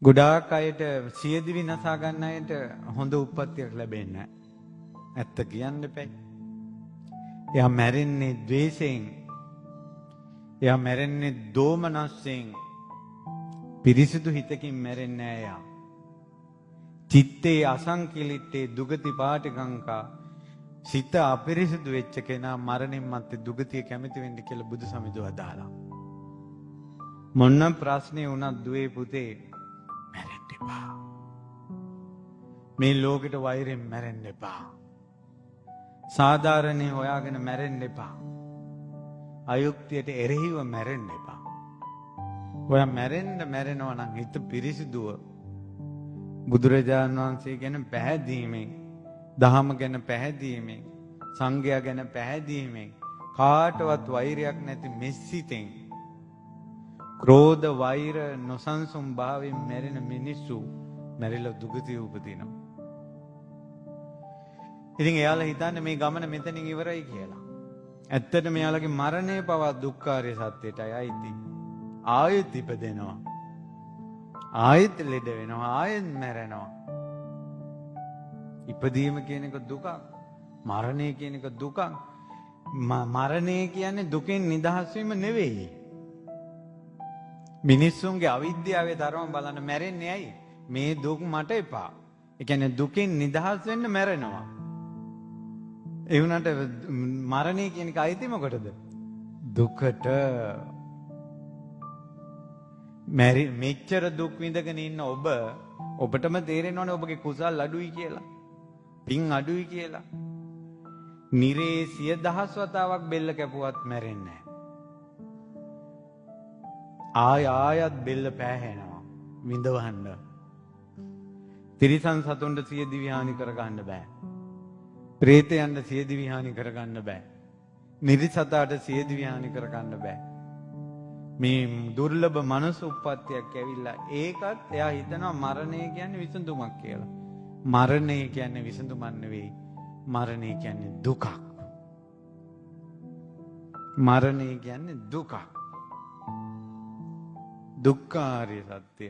ගොඩාක් අයට සියදිවි නසා ගන්න අයට හොඳ උප්පත්තියක් ලැබෙන්නේ නැහැ. ඇත්ත කියන්න එපා. එයා මැරෙන්නේ ද්වේෂයෙන්. එයා මැරෙන්නේ දෝමනස්යෙන්. පිරිසිදු හිතකින් මැරෙන්නේ නැහැ එයා. චිත්තේ අසංකිලිටේ දුගති පාටිකංකා. සිත අපිරිසිදු වෙච්ච කෙනා මරණින් මත්තේ දුගතිය කැමති වෙන්නේ කියලා බුදු සමිඳුව අදාලා. මොන ප්‍රශ්නේ වුණත් දුවේ පුතේ මැරෙන්න එපා. මේ ලෝකෙට වෛරයෙන් මැරෙන්න එපා. සාධාරණේ හොයාගෙන මැරෙන්න එපා. අයුක්තියට එරෙහිව මැරෙන්න එපා. ඔයා මැරෙනවා නම් හිත පිරිසිදුව බුදුරජාණන් වහන්සේ ගැන පැහැදීමෙන්, දහම ගැන පැහැදීමෙන්, සංඝයා ගැන පැහැදීමෙන්, කාටවත් වෛරයක් නැති මෙසිතෙන්, ක්‍රෝධ වෛර නොසන්සුන් භාවයෙන් මැරෙන මිනිස්සු මැරිලා දුගතිය උපදිනවා. ඉතින් එයාලා හිතන්නේ මේ ගමන මෙතනින් ඉවරයි කියලා. ඇත්තටම එයාලගේ මරණය පවා දුක්ඛාරය සත්‍යයටයි අයිති. ආයෙත් ඉපදෙනවා. ආයෙත් ලෙඩ වෙනවා. ආයෙත් මැරෙනවා. ඉපදීම කියන එක දුකක්. මරණය කියන එක දුකක්. මරණය කියන්නේ දුකෙන් නිදහස් වීම නෙවෙයි. මිනිස්සුන්ගේ අවිද්‍යාවේ තරම බලන්න මැරෙන්නේ ඇයි? මේ දුක් මට එපා. ඒ කියන්නේ දුකෙන් නිදහස් වෙන්න මැරෙනවා. ඒ වුණාට මරණය කියන එක අයිති මොකටද? දුකට. මෙච්චර දුක් විඳගෙන ඉන්න ඔබටම තේරෙනවනේ ඔබගේ කුසල් අඩුයි කියලා. පින් අඩුයි කියලා. නිරේ 100,000 වතාවක් බෙල්ල කැපුවත් මැරෙන්නේ නැහැ. ආයත් බෙල්ල පෑහෙනවා විඳවන්න. තිරිසන් සතුන්ට සියදිවි හානි කරගන්න බෑ. ප්‍රේතයන්ට සියදිවි හානි කරගන්න බෑ. නිරිසතාට සියදිවි හානි කරගන්න බෑ. මේ දුර්ලභ මනස උප්පත්තියක් ඇවිල්ලා ඒකත් එයා හිතනවා මරණය කියන්නේ විසඳුමක් කියලා. මරණය කියන්නේ විසඳුමක් නෙවෙයි. මරණය කියන්නේ දුකක්. මරණය කියන්නේ දුකක්. දුක්ඛාරිය සත්‍ය.